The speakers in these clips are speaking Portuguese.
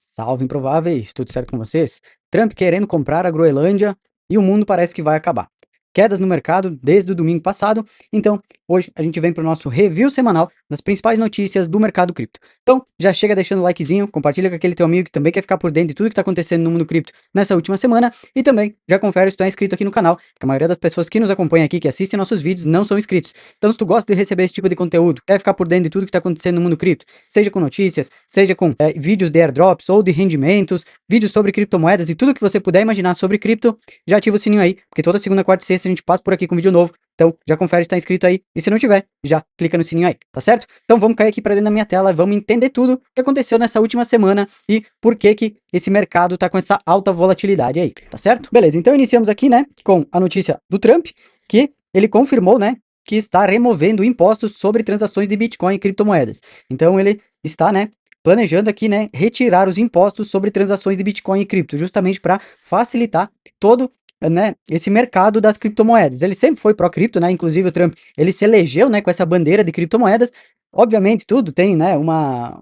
Salve improváveis, tudo certo com vocês? Trump querendo comprar a Groenlândia e o mundo parece que vai acabar. Quedas no mercado desde o domingo passado, então hoje a gente vem para o nosso review semanal das principais notícias do mercado cripto. Então já chega deixando o likezinho, compartilha com aquele teu amigo que também quer ficar por dentro de tudo que está acontecendo no mundo cripto nessa última semana e também já confere se tu é inscrito aqui no canal, porque a maioria das pessoas que nos acompanham aqui, que assistem nossos vídeos, não são inscritos. Então se tu gosta de receber esse tipo de conteúdo, quer ficar por dentro de tudo que está acontecendo no mundo cripto, seja com notícias, seja com vídeos de airdrops ou de rendimentos, vídeos sobre criptomoedas e tudo que você puder imaginar sobre cripto, já ativa o sininho aí, porque toda segunda, quarta e sexta a gente passa por aqui com vídeo novo. Então já confere se tá inscrito aí, e se não tiver, já clica no sininho aí, tá certo? Então vamos cair aqui para dentro da minha tela, vamos entender tudo o que aconteceu nessa última semana e por que que esse mercado tá com essa alta volatilidade aí, tá certo? Beleza, então iniciamos aqui, né, com a notícia do Trump, que ele confirmou, né, que está removendo impostos sobre transações de Bitcoin e criptomoedas. Então ele está, né, planejando aqui, né, retirar os impostos sobre transações de Bitcoin e cripto, justamente para facilitar todo, né, esse mercado das criptomoedas. Ele sempre foi pró-cripto, né, inclusive o Trump, ele se elegeu, né, com essa bandeira de criptomoedas. Obviamente tudo tem, né,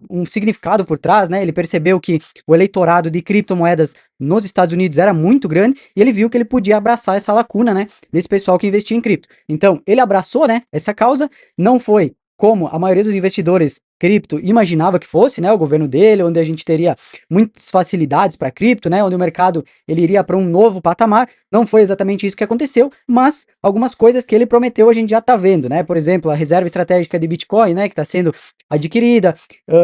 um significado por trás, né, ele percebeu que o eleitorado de criptomoedas nos Estados Unidos era muito grande e ele viu que ele podia abraçar essa lacuna, né, desse pessoal que investia em cripto. Então, ele abraçou, né, essa causa, não foi como a maioria dos investidores cripto imaginava que fosse, né, o governo dele, onde a gente teria muitas facilidades para cripto, né, onde o mercado ele iria para um novo patamar. Não foi exatamente isso que aconteceu, mas algumas coisas que ele prometeu a gente já está vendo, né? Por exemplo, a reserva estratégica de Bitcoin, né, que está sendo adquirida.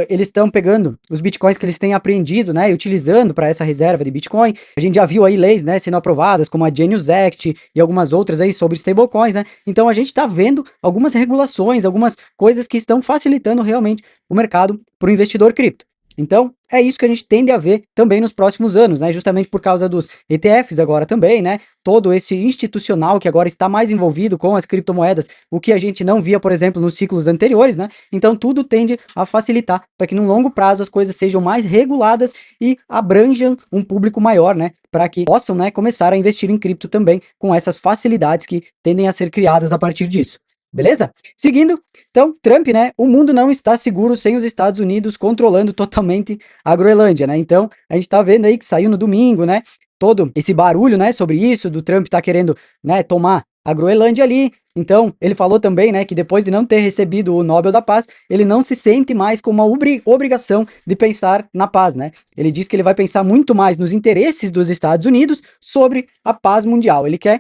Eles estão pegando os Bitcoins que eles têm apreendido, né, e utilizando para essa reserva de Bitcoin. A gente já viu aí leis, né, sendo aprovadas, como a Genius Act e algumas outras aí sobre stablecoins, né? Então a gente está vendo algumas regulações, algumas coisas que estão facilitando realmente o mercado para o investidor cripto. Então, é isso que a gente tende a ver também nos próximos anos, né? Justamente por causa dos ETFs agora também, né? Todo esse institucional que agora está mais envolvido com as criptomoedas, o que a gente não via, por exemplo, nos ciclos anteriores, né? Então, tudo tende a facilitar para que no longo prazo as coisas sejam mais reguladas e abranjam um público maior, né? Para que possam, né, começar a investir em cripto também com essas facilidades que tendem a ser criadas a partir disso. Beleza? Seguindo, então, Trump, né? O mundo não está seguro sem os Estados Unidos controlando totalmente a Groenlândia, né? Então, a gente tá vendo aí que saiu no domingo, né? Todo esse barulho, né? Sobre isso, do Trump tá querendo, né? Tomar a Groenlândia ali. Então, ele falou também, né? Que depois de não ter recebido o Nobel da Paz, ele não se sente mais com uma obrigação de pensar na paz, né? Ele diz que ele vai pensar muito mais nos interesses dos Estados Unidos sobre a paz mundial. Ele quer,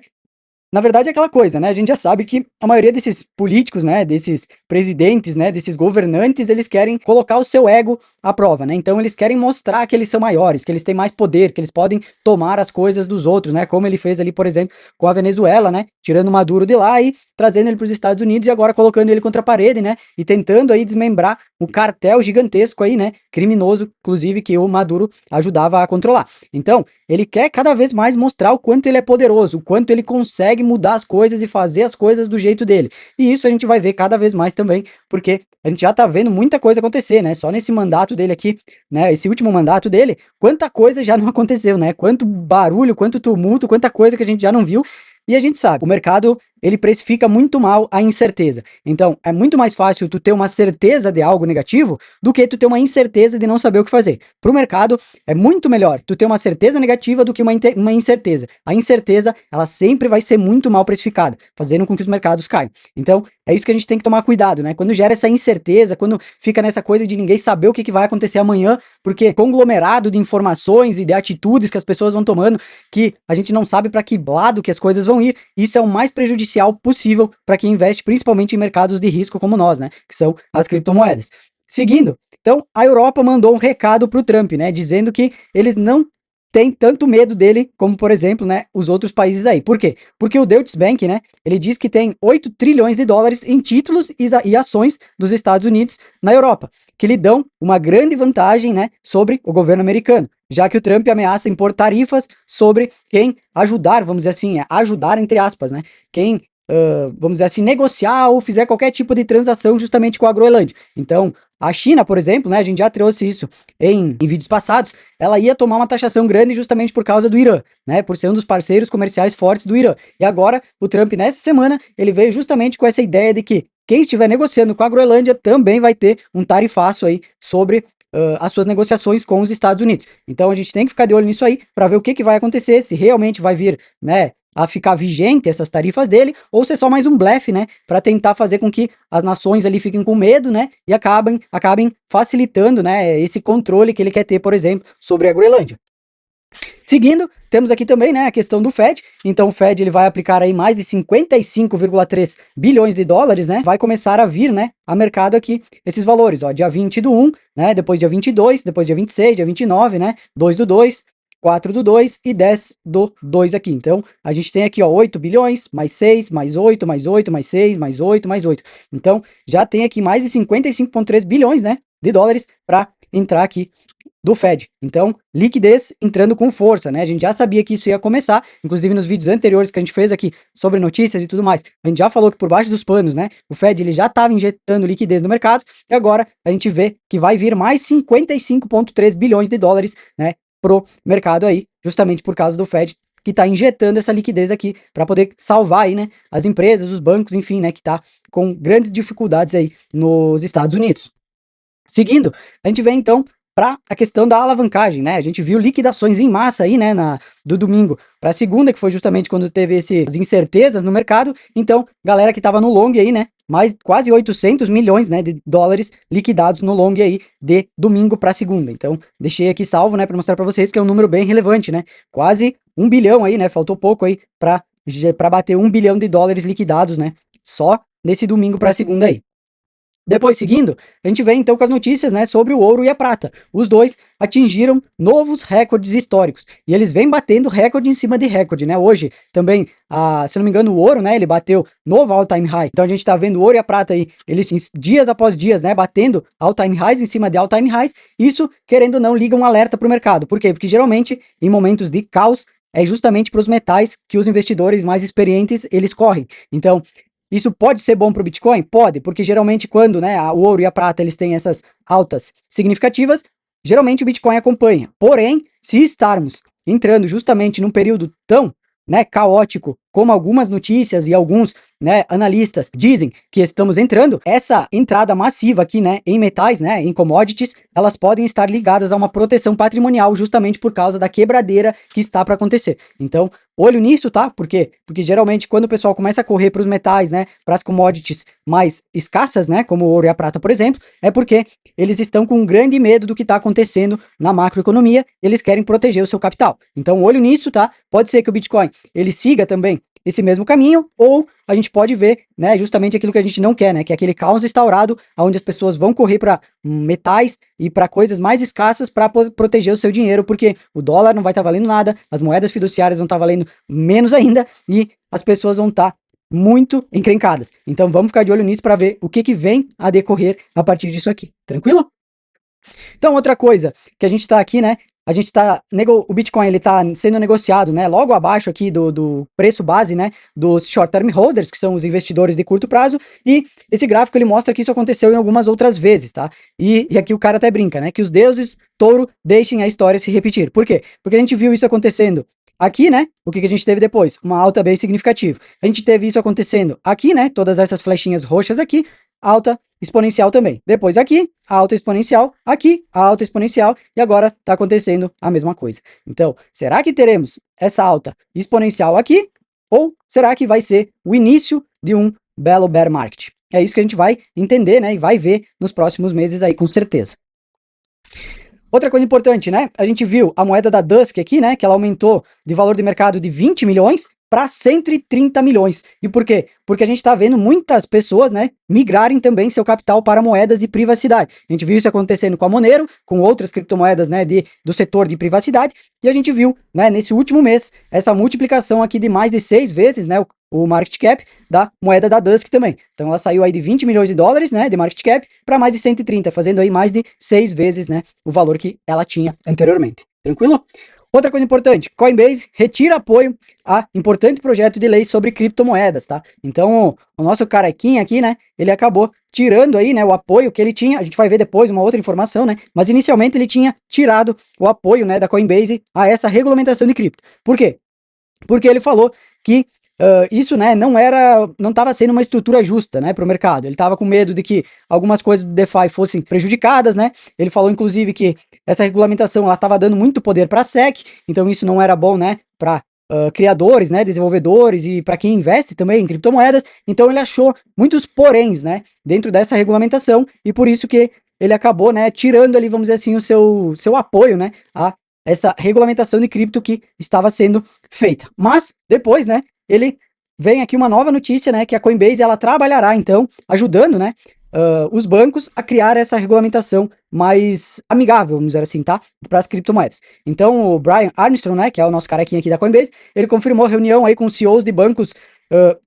na verdade, é aquela coisa, né? A gente já sabe que a maioria desses políticos, né? Desses presidentes, né? Desses governantes, eles querem colocar o seu ego à prova, né? Então eles querem mostrar que eles são maiores, que eles têm mais poder, que eles podem tomar as coisas dos outros, né? Como ele fez ali, por exemplo, com a Venezuela, né? Tirando Maduro de lá e trazendo ele para os Estados Unidos e agora colocando ele contra a parede, né? E tentando aí desmembrar o cartel gigantesco aí, né? Criminoso, inclusive, que o Maduro ajudava a controlar. Então, ele quer cada vez mais mostrar o quanto ele é poderoso, o quanto ele consegue mudar as coisas e fazer as coisas do jeito dele. E isso a gente vai ver cada vez mais também, porque a gente já tá vendo muita coisa acontecer, né? Só nesse mandato dele aqui, né? Esse último mandato dele, quanta coisa já não aconteceu, né? Quanto barulho, quanto tumulto, quanta coisa que a gente já não viu. E a gente sabe, o mercado, ele precifica muito mal a incerteza. Então, é muito mais fácil tu ter uma certeza de algo negativo do que tu ter uma incerteza de não saber o que fazer. Para o mercado, é muito melhor tu ter uma certeza negativa do que uma incerteza. A incerteza, ela sempre vai ser muito mal precificada, fazendo com que os mercados caiam. Então, é isso que a gente tem que tomar cuidado, né? Quando gera essa incerteza, quando fica nessa coisa de ninguém saber o que vai acontecer amanhã, porque conglomerado de informações e de atitudes que as pessoas vão tomando, que a gente não sabe para que lado que as coisas vão ir, isso é o mais prejudicial possível para quem investe principalmente em mercados de risco como nós, né? Que são as criptomoedas. Seguindo, então a Europa mandou um recado para o Trump, né? Dizendo que eles não tem tanto medo dele como, por exemplo, né, os outros países aí. Por quê? Porque o Deutsche Bank, né, ele diz que tem 8 trilhões de dólares em títulos e ações dos Estados Unidos na Europa, que lhe dão uma grande vantagem, né, sobre o governo americano, já que o Trump ameaça impor tarifas sobre quem ajudar, vamos dizer assim, ajudar entre aspas, né, quem vamos dizer assim, negociar ou fizer qualquer tipo de transação justamente com a Groenlândia. Então, a China, por exemplo, né, a gente já trouxe isso em vídeos passados, ela ia tomar uma taxação grande justamente por causa do Irã, né, por ser um dos parceiros comerciais fortes do Irã. E agora, o Trump, nessa semana, ele veio justamente com essa ideia de que quem estiver negociando com a Groenlândia também vai ter um tarifaço aí sobre as suas negociações com os Estados Unidos. Então a gente tem que ficar de olho nisso aí para ver o que vai acontecer, se realmente vai vir, né, a ficar vigente essas tarifas dele, ou se é só mais um blefe, né, para tentar fazer com que as nações ali fiquem com medo, né, e acabem facilitando, né, esse controle que ele quer ter, por exemplo, sobre a Groenlândia. Seguindo, temos aqui também, né, a questão do Fed. Então o Fed ele vai aplicar aí mais de 55,3 bilhões de dólares, né? Vai começar a vir, né, a mercado aqui esses valores, ó, dia 20 do 1, né, depois dia 22, depois dia 26, dia 29, né, 2 do 2, 4 do 2 e 10 do 2 aqui. Então, a gente tem aqui, ó, 8 bilhões, mais 6, mais 8, mais 8, mais 6, mais 8, mais 8. Então, já tem aqui mais de 55,3 bilhões, né, de dólares para entrar aqui do Fed. Então, liquidez entrando com força, né? A gente já sabia que isso ia começar, inclusive nos vídeos anteriores que a gente fez aqui sobre notícias e tudo mais. A gente já falou que por baixo dos panos, né? O Fed ele já estava injetando liquidez no mercado e agora a gente vê que vai vir mais 55,3 bilhões de dólares, né, pro mercado aí, justamente por causa do Fed que está injetando essa liquidez aqui para poder salvar aí, né, as empresas, os bancos, enfim, né, que tá com grandes dificuldades aí nos Estados Unidos. Seguindo, a gente vê então para a questão da alavancagem, né? A gente viu liquidações em massa aí, né, do domingo para segunda, que foi justamente quando teve essas incertezas no mercado. Então, galera que estava no long aí, né, mais quase 800 milhões, né, de dólares liquidados no long aí de domingo para segunda. Então, deixei aqui salvo, né, para mostrar para vocês que é um número bem relevante, né? Quase 1 bilhão aí, né? Faltou pouco aí para bater 1 bilhão de dólares liquidados, né? Só nesse domingo para segunda aí. Depois, seguindo, a gente vem então com as notícias, né, sobre o ouro e a prata. Os dois atingiram novos recordes históricos e eles vêm batendo recorde em cima de recorde, né? Hoje também, se eu não me engano, o ouro, né, ele bateu novo all-time high. Então a gente tá vendo o ouro e a prata aí, eles dias após dias, né, batendo all-time highs em cima de all-time highs. Isso, querendo ou não, liga um alerta para o mercado. Por quê? Porque geralmente em momentos de caos é justamente para os metais que os investidores mais experientes eles correm. Então isso pode ser bom para o Bitcoin? Pode, porque geralmente quando, né, o ouro e a prata eles têm essas altas significativas, geralmente o Bitcoin acompanha. Porém, se estarmos entrando justamente num período tão, né, caótico como algumas notícias e alguns, né, analistas dizem que estamos entrando, essa entrada massiva aqui, né, em metais, né, em commodities, elas podem estar ligadas a uma proteção patrimonial justamente por causa da quebradeira que está para acontecer. Então, olho nisso, tá? Por quê? Porque geralmente quando o pessoal começa a correr para os metais, né, para as commodities mais escassas, né, como o ouro e a prata, por exemplo, é porque eles estão com um grande medo do que está acontecendo na macroeconomia, eles querem proteger o seu capital. Então, olho nisso, tá? Pode ser que o Bitcoin ele siga também esse mesmo caminho, ou a gente pode ver, né, justamente aquilo que a gente não quer, né, que é aquele caos instaurado, onde as pessoas vão correr para metais e para coisas mais escassas para proteger o seu dinheiro, porque o dólar não vai estar valendo nada, as moedas fiduciárias vão estar valendo menos ainda e as pessoas vão estar muito encrencadas. Então vamos ficar de olho nisso para ver o que vem a decorrer a partir disso aqui. Tranquilo? Então, outra coisa que a gente está aqui, né? A gente tá. O Bitcoin ele tá sendo negociado, né? Logo abaixo aqui do preço base, né? Dos short term holders, que são os investidores de curto prazo. E esse gráfico ele mostra que isso aconteceu em algumas outras vezes, tá? E aqui o cara até brinca, né? Que os deuses touro deixem a história se repetir. Por quê? Porque a gente viu isso acontecendo aqui, né? O que a gente teve depois? Uma alta bem significativa. A gente teve isso acontecendo aqui, né? Todas essas flechinhas roxas aqui, alta exponencial também. Depois aqui, alta exponencial, aqui, alta exponencial, e agora está acontecendo a mesma coisa. Então, será que teremos essa alta exponencial aqui? Ou será que vai ser o início de um belo bear market? É isso que a gente vai entender, né? E vai ver nos próximos meses aí, com certeza. Outra coisa importante, né? A gente viu a moeda da Dusk aqui, né? Que ela aumentou de valor de mercado de 20 milhões para 130 milhões. E por quê? Porque a gente está vendo muitas pessoas, né, migrarem também seu capital para moedas de privacidade. A gente viu isso acontecendo com a Monero, com outras criptomoedas, né, do setor de privacidade, e a gente viu, né, nesse último mês, essa multiplicação aqui de mais de 6 vezes, né, o market cap da moeda da Dusk também. Então ela saiu aí de 20 milhões de dólares, né, de market cap, para mais de 130, fazendo aí mais de 6 vezes, né, o valor que ela tinha anteriormente. Tranquilo? Outra coisa importante, Coinbase retira apoio a importante projeto de lei sobre criptomoedas, tá? Então, o nosso carequinha aqui, né, ele acabou tirando aí, né, o apoio que ele tinha, a gente vai ver depois uma outra informação, né, mas inicialmente ele tinha tirado o apoio, né, da Coinbase a essa regulamentação de cripto. Por quê? Porque ele falou que isso, né, não estava sendo uma estrutura justa, né, para o mercado. Ele estava com medo de que algumas coisas do DeFi fossem prejudicadas, né? Ele falou, inclusive, que essa regulamentação ela estava dando muito poder para a SEC, então isso não era bom, né, para criadores, né, desenvolvedores e para quem investe também em criptomoedas. Então ele achou muitos poréns, né, dentro dessa regulamentação e por isso que ele acabou, né, tirando ali, vamos dizer assim, o seu apoio, né, a essa regulamentação de cripto que estava sendo feita. Mas depois, né, ele vem aqui uma nova notícia, né, que a Coinbase ela trabalhará então ajudando, né, os bancos a criar essa regulamentação mais amigável, vamos dizer assim, tá, para as criptomoedas. Então o Brian Armstrong, né, que é o nosso carequinha aqui da Coinbase, ele confirmou reunião aí com os CEOs de bancos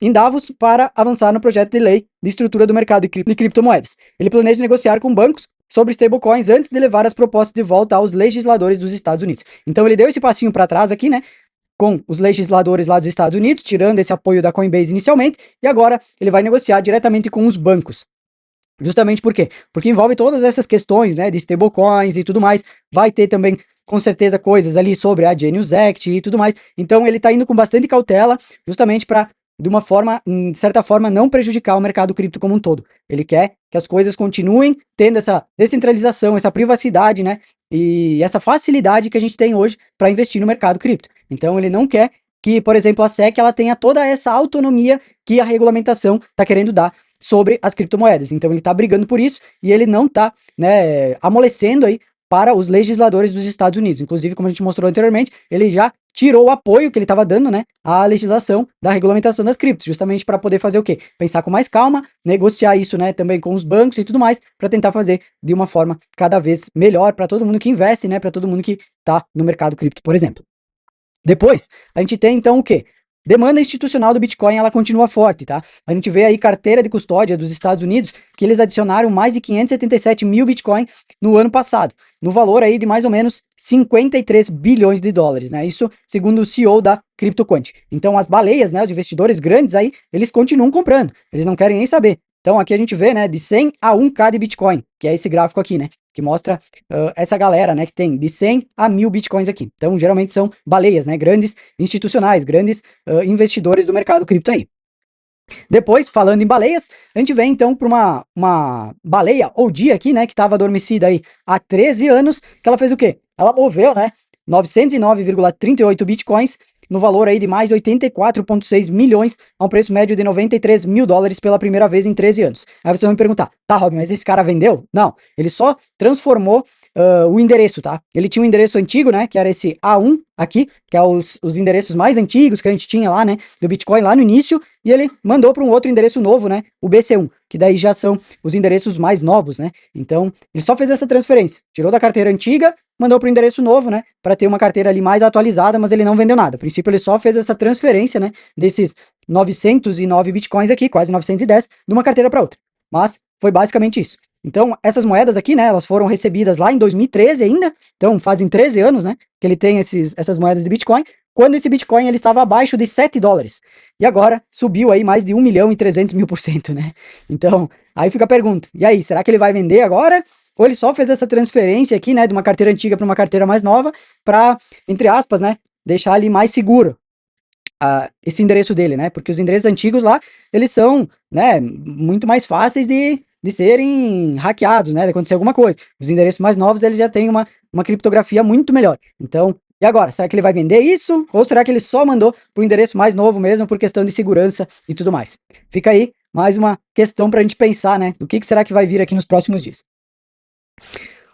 em Davos para avançar no projeto de lei de estrutura do mercado de criptomoedas. Ele planeja negociar com bancos sobre stablecoins antes de levar as propostas de volta aos legisladores dos Estados Unidos. Então ele deu esse passinho para trás aqui, né, com os legisladores lá dos Estados Unidos, tirando esse apoio da Coinbase inicialmente, e agora ele vai negociar diretamente com os bancos. Justamente por quê? Porque envolve todas essas questões, né, de stablecoins e tudo mais. Vai ter também, com certeza, coisas ali sobre a Genius Act e tudo mais. Então ele tá indo com bastante cautela, justamente para, de uma forma, de certa forma, não prejudicar o mercado cripto como um todo. Ele quer que as coisas continuem tendo essa descentralização, essa privacidade, né, e essa facilidade que a gente tem hoje para investir no mercado cripto. Então ele não quer que, por exemplo, a SEC ela tenha toda essa autonomia que a regulamentação está querendo dar sobre as criptomoedas. Então ele está brigando por isso e ele não está, né, amolecendo aí para os legisladores dos Estados Unidos. Inclusive, como a gente mostrou anteriormente, ele já tirou o apoio que ele estava dando, né, à legislação da regulamentação das criptos, justamente para poder fazer o quê? Pensar com mais calma, negociar isso, né, também com os bancos e tudo mais, para tentar fazer de uma forma cada vez melhor para todo mundo que investe, né, para todo mundo que está no mercado cripto, por exemplo. Depois, a gente tem então o quê? Demanda institucional do Bitcoin, ela continua forte, tá? A gente vê aí carteira de custódia dos Estados Unidos, que eles adicionaram mais de 577 mil Bitcoin no ano passado, no valor aí de mais ou menos 53 bilhões de dólares, né? Isso segundo o CEO da CryptoQuant. Então as baleias, né, os investidores grandes aí, eles continuam comprando, eles não querem nem saber. Então aqui a gente vê, né, de 100 a 1K de Bitcoin, que é esse gráfico aqui, né? Que mostra essa galera, né, que tem de 100 a 1000 bitcoins aqui. Então, geralmente são baleias, né, grandes institucionais, grandes investidores do mercado cripto aí. Depois, falando em baleias, a gente vem então para uma baleia OG aqui, né, que estava adormecida aí há 13 anos, que ela fez o quê? Ela moveu, né, 909,38 bitcoins no valor aí de mais de 84,6 milhões, a um preço médio de 93 mil dólares pela primeira vez em 13 anos. Aí você vai me perguntar, tá, Robin, mas esse cara vendeu? Não, ele só transformou o endereço, tá? Ele tinha um endereço antigo, né, que era esse A1 aqui, que é os endereços mais antigos que a gente tinha lá, né, do Bitcoin lá no início, e ele mandou para um outro endereço novo, né, o BC1, que daí já são os endereços mais novos, né? Então, ele só fez essa transferência, tirou da carteira antiga, mandou para o endereço novo, né, para ter uma carteira ali mais atualizada, mas ele não vendeu nada. A princípio, ele só fez essa transferência, né, desses 909 Bitcoins aqui, quase 910, de uma carteira para outra. Mas foi basicamente isso. Então, essas moedas aqui, né, elas foram recebidas lá em 2013 ainda, então fazem 13 anos, né, que ele tem essas moedas de Bitcoin, quando esse Bitcoin ele estava abaixo de 7 dólares. E agora subiu aí mais de 1 milhão e 300 mil por cento, né? Então, aí fica a pergunta, e aí, será que ele vai vender agora? Ou ele só fez essa transferência aqui, né, de uma carteira antiga para uma carteira mais nova, para, entre aspas, né, deixar ali mais seguro esse endereço dele, né? Porque os endereços antigos lá, eles são, né, muito mais fáceis de serem hackeados, né? De acontecer alguma coisa. Os endereços mais novos, eles já têm uma criptografia muito melhor. Então, e agora? Será que ele vai vender isso? Ou será que ele só mandou para o endereço mais novo mesmo por questão de segurança e tudo mais? Fica aí mais uma questão para a gente pensar, né? Do que será que vai vir aqui nos próximos dias.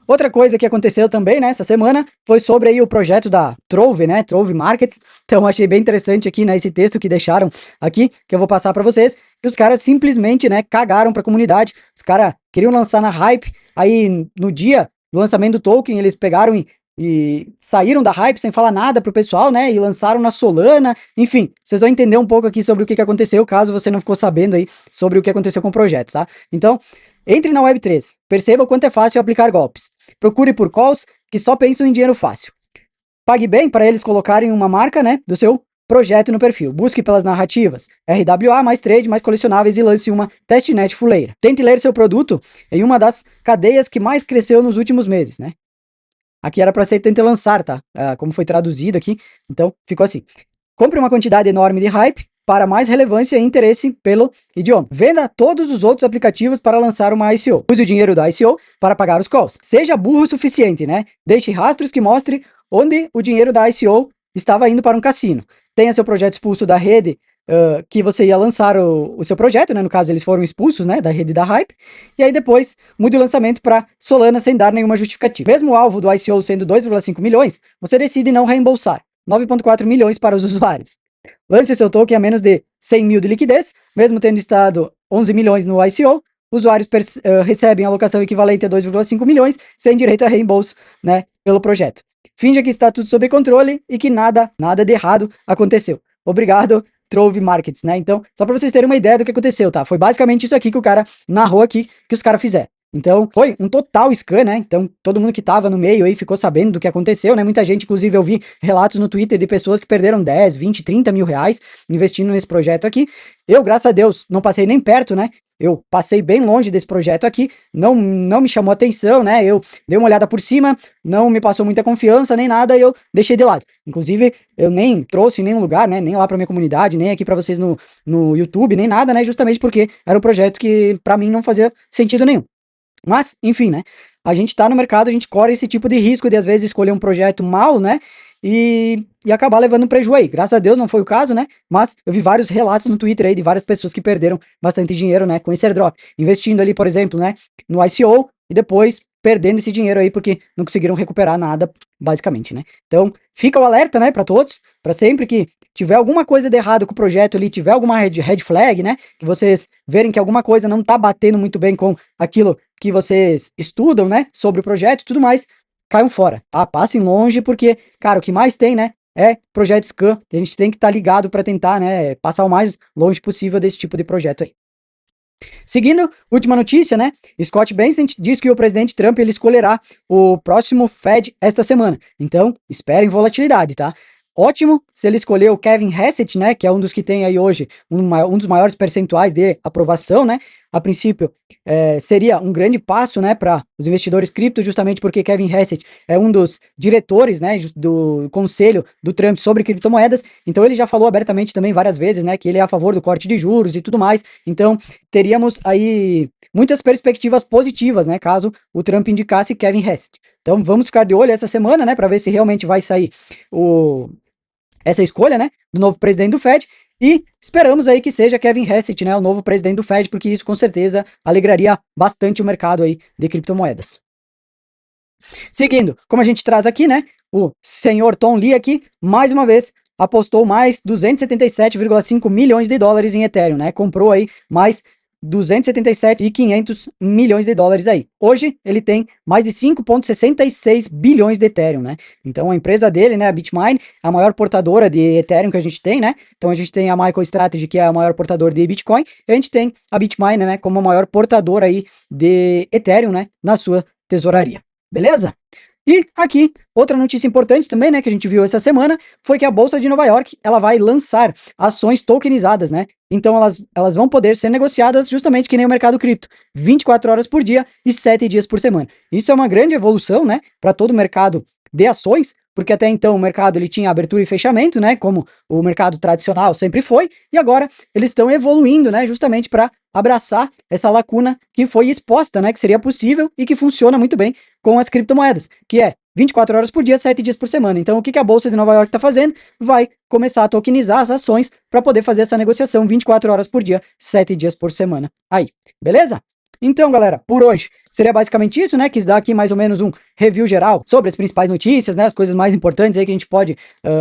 Outra coisa que aconteceu também, né, essa semana, foi sobre aí o projeto da Trove, né, Trove Market. Então, achei bem interessante aqui, né, esse texto que deixaram aqui, que eu vou passar para vocês, que os caras simplesmente, né, cagaram para a comunidade. Os caras queriam lançar na hype, aí no dia do lançamento do token, eles pegaram e saíram da hype sem falar nada pro pessoal, né, e lançaram na Solana. Enfim, vocês vão entender um pouco aqui sobre o que aconteceu, caso você não ficou sabendo aí sobre o que aconteceu com o projeto, tá? Então, entre na Web3, perceba o quanto é fácil aplicar golpes. Procure por calls que só pensam em dinheiro fácil. Pague bem para eles colocarem uma marca, né, do seu projeto no perfil. Busque pelas narrativas, RWA, mais trade, mais colecionáveis e lance uma testnet fuleira. Tente ler seu produto em uma das cadeias que mais cresceu nos últimos meses, né? Aqui era para ser tente lançar, tá? Como foi traduzido aqui, então ficou assim. Compre uma quantidade enorme de hype, para mais relevância e interesse pelo idioma. Venda todos os outros aplicativos para lançar uma ICO. Use o dinheiro da ICO para pagar os calls. Seja burro o suficiente, né? Deixe rastros que mostre onde o dinheiro da ICO estava indo para um cassino. Tenha seu projeto expulso da rede que você ia lançar o seu projeto, né? No caso, eles foram expulsos, né, da rede da Hype. E aí depois mude o lançamento para Solana sem dar nenhuma justificativa. Mesmo o alvo do ICO sendo 2,5 milhões, você decide não reembolsar 9,4 milhões para os usuários. Lance o seu token a menos de 100 mil de liquidez, mesmo tendo estado 11 milhões no ICO, usuários recebem alocação equivalente a 2,5 milhões, sem direito a reembolso, né, pelo projeto. Finja que está tudo sob controle e que nada de errado aconteceu. Obrigado, Trove Markets, né? Então, só para vocês terem uma ideia do que aconteceu, tá? Foi basicamente isso aqui que o cara narrou aqui, que os caras fizeram. Então, foi um total scam, né? Então, todo mundo que tava no meio aí ficou sabendo do que aconteceu, né? Muita gente, inclusive, eu vi relatos no Twitter de pessoas que perderam 10, 20, 30 mil reais investindo nesse projeto aqui. Eu, graças a Deus, não passei nem perto, né? Eu passei bem longe desse projeto aqui, não me chamou atenção, né? Eu dei uma olhada por cima, não me passou muita confiança, nem nada, e eu deixei de lado. Inclusive, eu nem trouxe em nenhum lugar, né? Nem lá pra minha comunidade, nem aqui pra vocês no YouTube, nem nada, né? Justamente porque era um projeto que pra mim não fazia sentido nenhum. Mas, enfim, né? A gente tá no mercado, a gente corre esse tipo de risco de às vezes escolher um projeto mal, né? E acabar levando um prejuízo aí. Graças a Deus não foi o caso, né? Mas eu vi vários relatos no Twitter aí de várias pessoas que perderam bastante dinheiro, né? Com esse airdrop. Investindo ali, por exemplo, né? No ICO e depois perdendo esse dinheiro aí porque não conseguiram recuperar nada, basicamente, né? Então, fica o alerta, né? Pra todos, pra sempre que tiver alguma coisa de errado com o projeto ali, tiver alguma red flag, né? Que vocês verem que alguma coisa não tá batendo muito bem com aquilo que vocês estudam, né? Sobre o projeto e tudo mais, caiam fora, tá? Passem longe, porque, cara, o que mais tem, né? É projeto scam. A gente tem que estar ligado para tentar, né? Passar o mais longe possível desse tipo de projeto aí. Seguindo, última notícia, né? Scott Bessent diz que o presidente Trump ele escolherá o próximo Fed esta semana. Então, esperem volatilidade, tá? Ótimo se ele escolher o Kevin Hassett, né, que é um dos que tem aí hoje um dos maiores percentuais de aprovação, né, a princípio seria um grande passo, né, para os investidores cripto, justamente porque Kevin Hassett é um dos diretores, né, do conselho do Trump sobre criptomoedas, então ele já falou abertamente também várias vezes, né, que ele é a favor do corte de juros e tudo mais, então teríamos aí muitas perspectivas positivas, né, caso o Trump indicasse Kevin Hassett. Então vamos ficar de olho essa semana, né, para ver se realmente vai sair essa escolha, né, do novo presidente do Fed, e esperamos aí que seja Kevin Hassett, né, o novo presidente do Fed, porque isso com certeza alegraria bastante o mercado aí de criptomoedas. Seguindo, como a gente traz aqui, né, o senhor Tom Lee aqui, mais uma vez, apostou mais 277,5 milhões de dólares em Ethereum, né, comprou aí mais 277,500 milhões de dólares aí. Hoje ele tem mais de 5,66 bilhões de Ethereum, né? Então a empresa dele, né, a Bitmain, é a maior portadora de Ethereum que a gente tem, né? Então a gente tem a MicroStrategy, que é a maior portadora de Bitcoin, e a gente tem a Bitmain, né, como a maior portadora aí de Ethereum, né, na sua tesouraria. Beleza? E aqui, outra notícia importante também, né, que a gente viu essa semana, foi que a Bolsa de Nova York, ela vai lançar ações tokenizadas, né? Então elas vão poder ser negociadas justamente que nem o mercado cripto, 24 horas por dia e 7 dias por semana. Isso é uma grande evolução, né, para todo o mercado de ações, porque até então o mercado ele tinha abertura e fechamento, né, como o mercado tradicional sempre foi, e agora eles estão evoluindo, né, justamente para abraçar essa lacuna que foi exposta, né, que seria possível e que funciona muito bem com as criptomoedas, que é 24 horas por dia, 7 dias por semana. Então, o que a Bolsa de Nova York está fazendo? Vai começar a tokenizar as ações para poder fazer essa negociação 24 horas por dia, 7 dias por semana. Aí, beleza? Então, galera, por hoje seria basicamente isso, né? Quis dar aqui mais ou menos um review geral sobre as principais notícias, né? As coisas mais importantes aí que a gente pode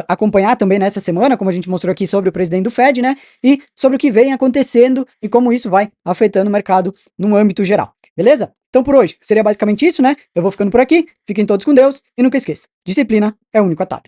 acompanhar também nessa semana, como a gente mostrou aqui sobre o presidente do Fed, né? E sobre o que vem acontecendo e como isso vai afetando o mercado no âmbito geral. Beleza? Então por hoje seria basicamente isso, né? Eu vou ficando por aqui, fiquem todos com Deus e nunca esqueça, disciplina é o único atalho.